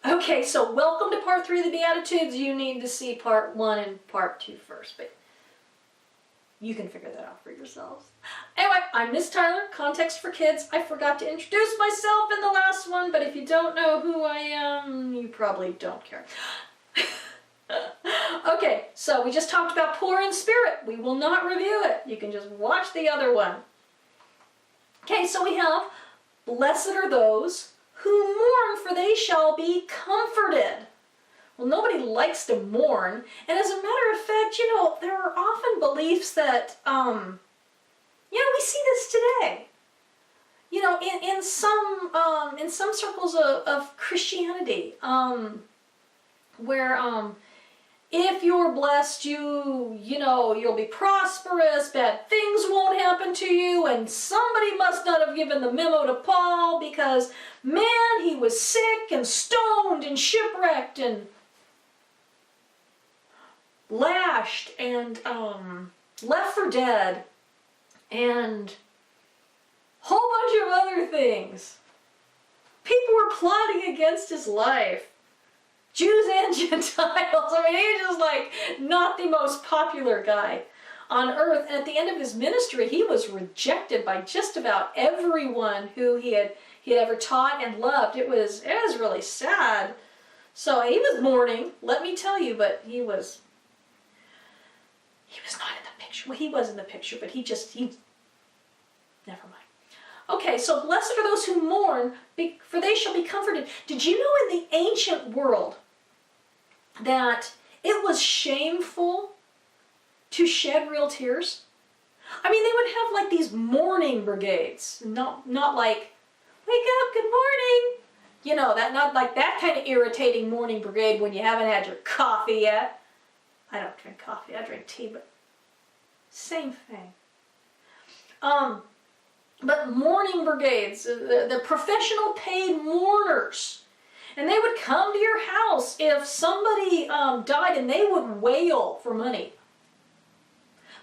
Okay, so welcome to part 3 of the Beatitudes. You need to see part 1 and part 2 first, but you can figure that out for yourselves. Anyway, I'm Miss Tyler, Context for Kids. I forgot to introduce myself in the last one, but if you don't know who I am, you probably don't care. Okay, so we just talked about poor in spirit. We will not review it. You can just watch the other one. Okay, so we have, blessed are those who mourn, for they shall be comforted. Well, nobody likes to mourn, and as a matter of fact, there are often beliefs that, we see this today. In some circles of Christianity, where if you're blessed, you'll be prosperous, bad things won't happen to you, and somebody must not have given the memo to Paul because, man, he was sick and stoned and shipwrecked and lashed and left for dead and a whole bunch of other things. People were plotting against his life. Jews and Gentiles. I mean, he's just like not the most popular guy on earth. And at the end of his ministry, he was rejected by just about everyone who he had ever taught and loved. It was really sad. So he was mourning, let me tell you, but he was not in the picture. Well, he was in the picture, but never mind. Okay, so blessed are those who mourn, for they shall be comforted. Did you know in the ancient world that it was shameful to shed real tears? I mean, they would have like these mourning brigades, not like, wake up, good morning. Not like that kind of irritating morning brigade when you haven't had your coffee yet. I don't drink coffee, I drink tea, but same thing. But mourning brigades, the professional paid mourners, and they would come to your house if somebody died, and they would wail for money.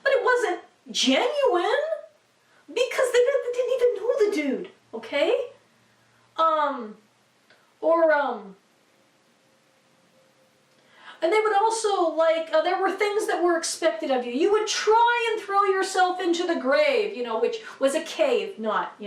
But it wasn't genuine because they didn't even know the dude, okay? And they would also, there were things that were expected of you. You would try and throw yourself into the grave, which was a cave, not,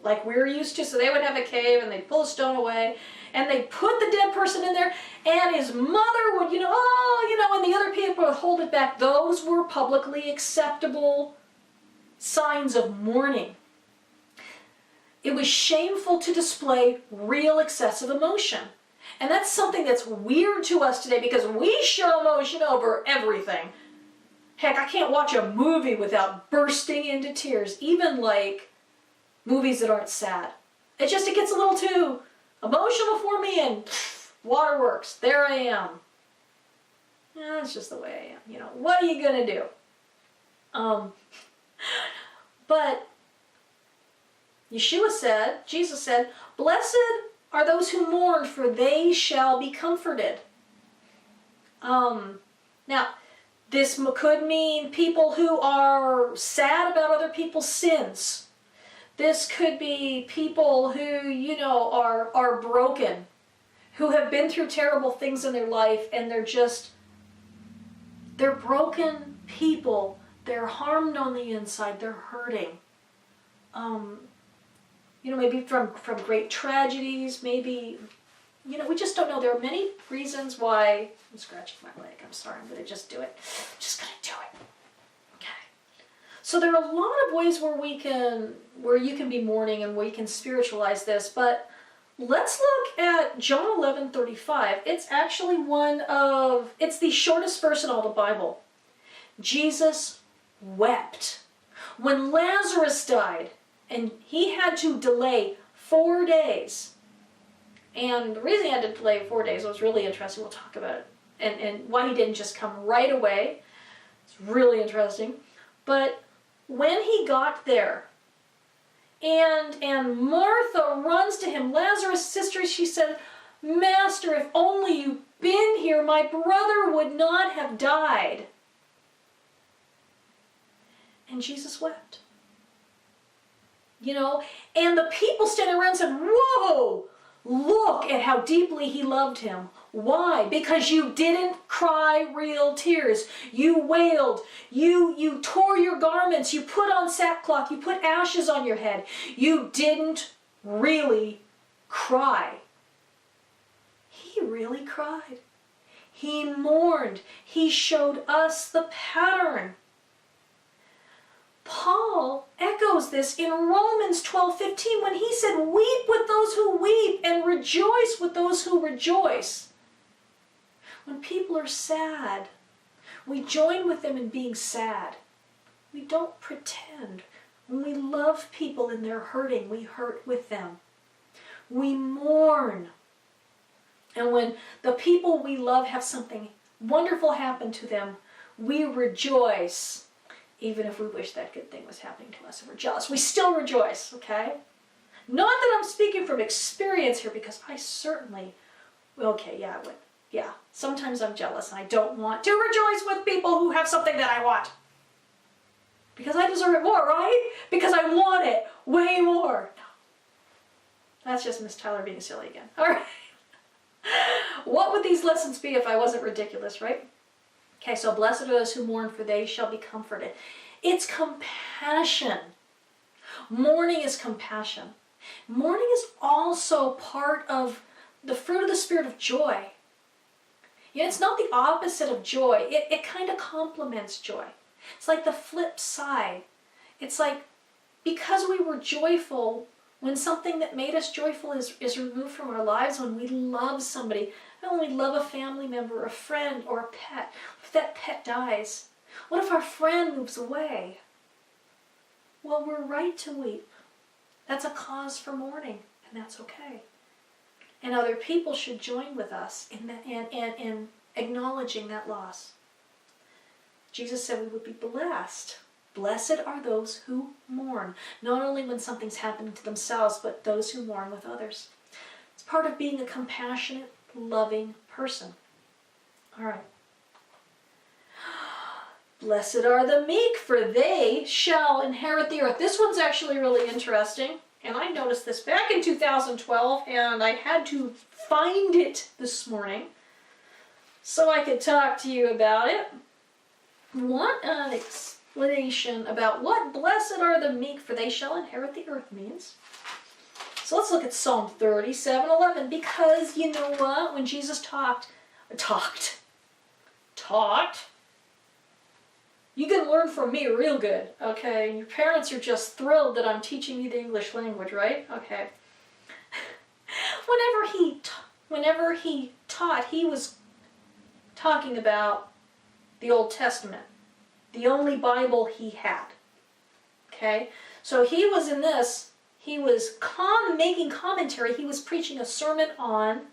like we're used to. So they would have a cave, and they'd pull a stone away, and they'd put the dead person in there, and his mother would, and the other people would hold it back. Those were publicly acceptable signs of mourning. It was shameful to display real excessive emotion. And that's something that's weird to us today because we show emotion over everything. Heck, I can't watch a movie without bursting into tears, even like movies that aren't sad. It gets a little too emotional for me, and waterworks, there I am. Yeah, that's just the way I am. What are you gonna do? But Jesus said, blessed are those who mourn, for they shall be comforted. Now, this could mean people who are sad about other people's sins. This could be people who, are broken, who have been through terrible things in their life, and they're broken people. They're harmed on the inside. They're hurting. Maybe from great tragedies, maybe, we just don't know. There are many reasons why. I'm scratching my leg. I'm sorry. I'm going to just do it. I'm just going to do it. Okay. So there are a lot of ways where you can be mourning and where you can spiritualize this, but let's look at John 11:35. It's actually it's the shortest verse in all the Bible. Jesus wept. When Lazarus died, and he had to delay 4 days. And the reason he had to delay 4 days was really interesting. We'll talk about it. And why he didn't just come right away. It's really interesting. But when he got there, and Martha runs to him, Lazarus' sister, she said, Master, if only you'd been here, my brother would not have died. And Jesus wept. And the people standing around said, whoa, Look at how deeply he loved him. Why? Because you didn't cry real tears. You wailed. You tore your garments. You put on sackcloth. You put ashes on your head. You didn't really cry. He really cried. He mourned. He showed us the pattern. Paul echoes this in Romans 12:15 when he said, weep with those who weep and rejoice with those who rejoice. When people are sad, we join with them in being sad. We don't pretend. When we love people and they're hurting, we hurt with them. We mourn. And when the people we love have something wonderful happen to them, we rejoice. Even if we wish that good thing was happening to us and we're jealous, we still rejoice, okay? Not that I'm speaking from experience here, because I certainly, okay, yeah, I would. Yeah, sometimes I'm jealous and I don't want to rejoice with people who have something that I want. Because I deserve it more, right? Because I want it way more. No. That's just Miss Tyler being silly again. All right. What would these lessons be if I wasn't ridiculous, right? Okay, so blessed are those who mourn, for they shall be comforted. It's compassion. Mourning is compassion. Mourning is also part of the fruit of the Spirit of joy. Yeah, it's not the opposite of joy. It kind of complements joy. It's like the flip side. It's like, because we were joyful, when something that made us joyful is removed from our lives, when we love somebody, when we love a family member, a friend, or a pet, if that pet dies, what if our friend moves away? Well, we're right to weep. That's a cause for mourning, and that's okay. And other people should join with us in acknowledging that loss. Jesus said we would be blessed. Blessed are those who mourn, not only when something's happening to themselves, but those who mourn with others. It's part of being a compassionate, loving person. All right. Blessed are the meek, for they shall inherit the earth. This one's actually really interesting, and I noticed this back in 2012, and I had to find it this morning so I could talk to you about it. What an explanation about what blessed are the meek, for they shall inherit the earth means. So let's look at Psalm 37:11, because you know what? When Jesus taught, you can learn from me real good, okay? Your parents are just thrilled that I'm teaching you the English language, right? Okay. Whenever he taught, he was talking about the Old Testament, the only Bible he had, okay? So he was in this, he was making commentary, he was preaching a sermon on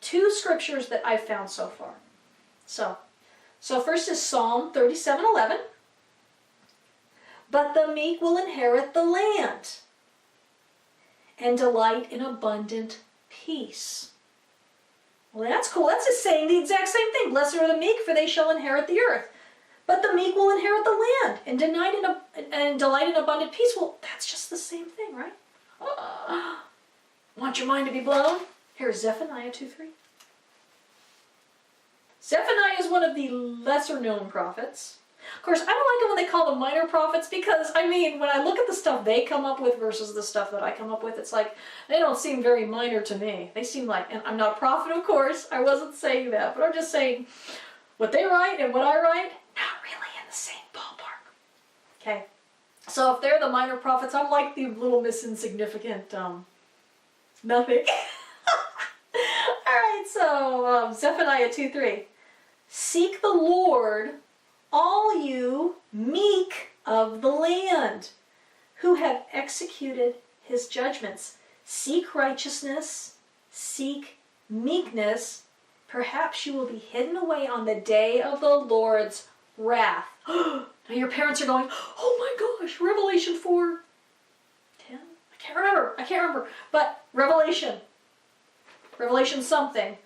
2 scriptures that I've found so far. So first is Psalm 37:11. But the meek will inherit the land and delight in abundant peace. Well, that's cool. That's just saying the exact same thing. Blessed are the meek, for they shall inherit the earth. But the meek will inherit the land and delight in abundant peace. Well, that's just the same thing, right? Want your mind to be blown? Here's Zephaniah 2:3. Zephaniah is one of the lesser-known prophets. Of course, I don't like it when they call them minor prophets, because, I mean, when I look at the stuff they come up with versus the stuff that I come up with, it's like, they don't seem very minor to me. They seem like, and I'm not a prophet, of course, I wasn't saying that, but I'm just saying, what they write and what I write, not really in the same ballpark. Okay? So if they're the minor prophets, I'm like the little Miss Insignificant, nothing. Alright, so, Zephaniah 2:3. Seek the Lord, all you meek of the land, who have executed his judgments. Seek righteousness, seek meekness. Perhaps you will be hidden away on the day of the Lord's wrath. Now your parents are going, oh my gosh, Revelation 4:10? I can't remember. But Revelation something,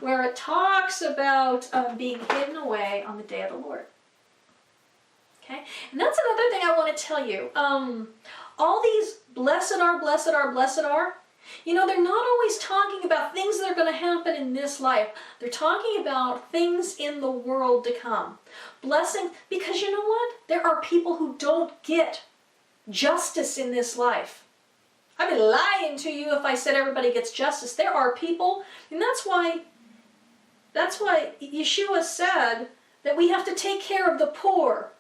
where it talks about being hidden away on the day of the Lord. Okay? And that's another thing I want to tell you. All these blessed are, You know, they're not always talking about things that are going to happen in this life. They're talking about things in the world to come. Blessing, because you know what? There are people who don't get justice in this life. I'd be lying to you if I said everybody gets justice. There are people, and that's why Yeshua said that we have to take care of the poor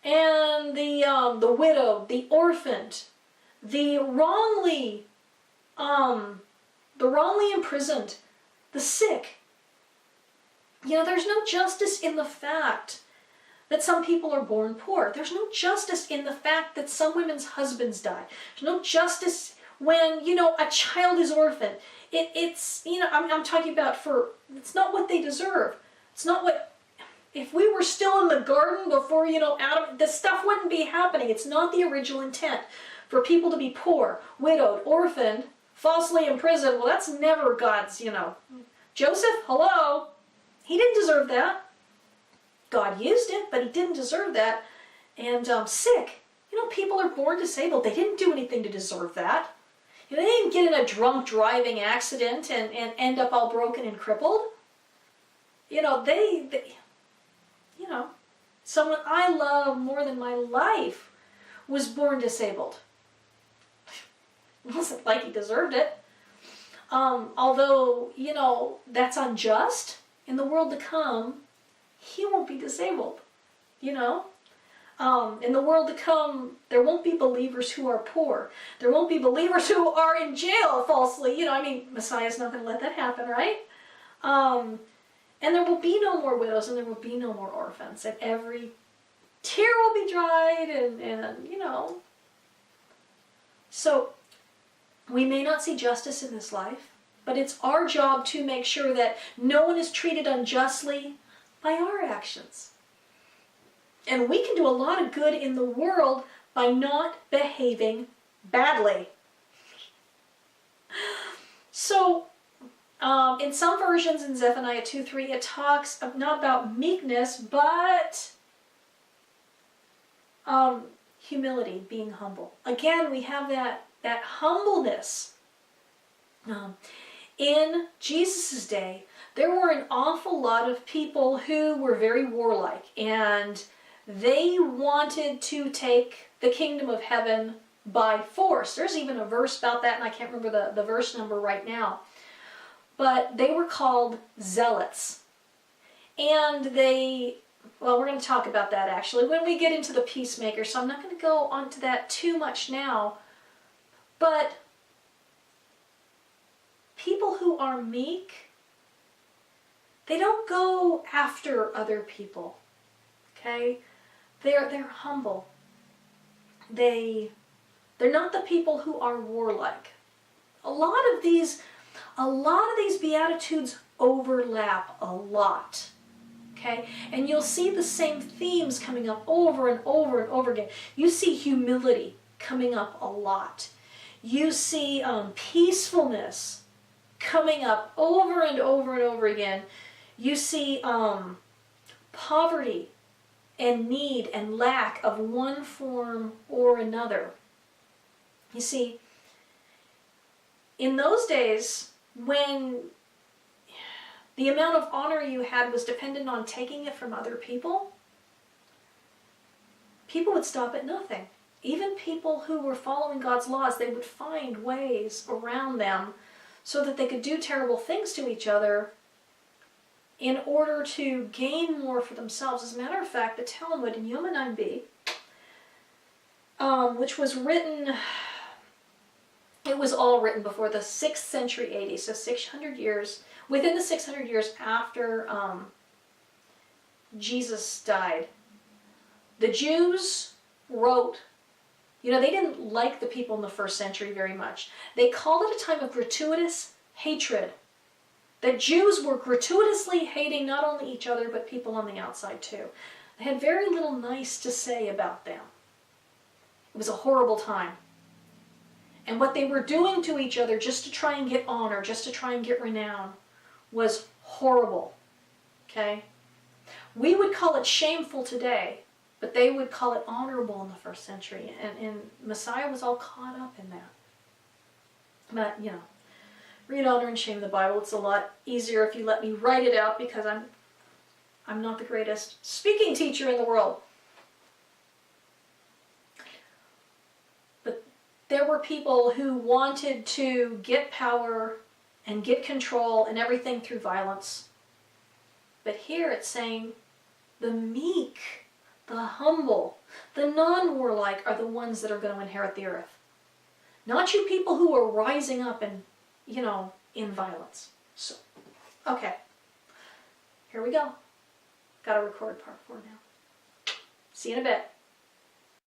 and the widowed, the orphaned, the wrongly imprisoned, the sick. You know, there's no justice in the fact that some people are born poor. There's no justice in the fact that some women's husbands die. There's no justice when, you know, a child is orphaned. It's, you know, I'm talking about it's not what they deserve. It's not what, if we were still in the garden before, you know, Adam, this stuff wouldn't be happening. It's not the original intent for people to be poor, widowed, orphaned, falsely imprisoned. Well, that's never God's, you know. Joseph, hello, he didn't deserve that. God used it, but he didn't deserve that. And sick. You know, people are born disabled. They didn't do anything to deserve that. You know, they didn't get in a drunk driving accident and end up all broken and crippled. You know, you know, someone I love more than my life was born disabled. It wasn't like he deserved it. Although, you know, that's unjust. In the world to come, he won't be disabled, you know. In the world to come, there won't be believers who are poor. There won't be believers who are in jail falsely. You know, I mean, Messiah's not going to let that happen, right? And there will be no more widows, and there will be no more orphans, and every tear will be dried, and you know. So, we may not see justice in this life, but it's our job to make sure that no one is treated unjustly by our actions. And we can do a lot of good in the world by not behaving badly. So, in some versions in Zephaniah 2:3, it talks not about meekness, but humility, being humble. Again, we have that humbleness. In Jesus' day, there were an awful lot of people who were very warlike, and they wanted to take the kingdom of heaven by force. There's even a verse about that, and I can't remember the verse number right now. But they were called zealots. And well, we're going to talk about that actually when we get into the peacemaker, so I'm not going to go onto that too much now. But people who are meek, they don't go after other people, okay? They're humble. They're not the people who are warlike. A lot of these Beatitudes overlap a lot, okay? And you'll see the same themes coming up over and over and over again. You see humility coming up a lot. You see peacefulness coming up over and over and over again. You see poverty and need and lack of one form or another. You see, in those days, when the amount of honor you had was dependent on taking it from other people, people would stop at nothing. Even people who were following God's laws, they would find ways around them so that they could do terrible things to each other in order to gain more for themselves. As a matter of fact, the Talmud in Yoma 9b, which was written, it was all written before the 6th century AD, so 600 years, within the 600 years after Jesus died. The Jews wrote, you know, they didn't like the people in the 1st century very much. They called it a time of gratuitous hatred. That Jews were gratuitously hating not only each other, but people on the outside too. They had very little nice to say about them. It was a horrible time. And what they were doing to each other just to try and get honor, just to try and get renown, was horrible. Okay? We would call it shameful today, but they would call it honorable in the 1st century. And Messiah was all caught up in that. But, you know, read, honor, and shame the Bible. It's a lot easier if you let me write it out, because I'm not the greatest speaking teacher in the world. But there were people who wanted to get power and get control and everything through violence. But here it's saying the meek, the humble, the non-warlike are the ones that are going to inherit the earth. Not you people who are rising up and, you know, in violence. So, okay. Here we go. Got a record part 4 now. See you in a bit.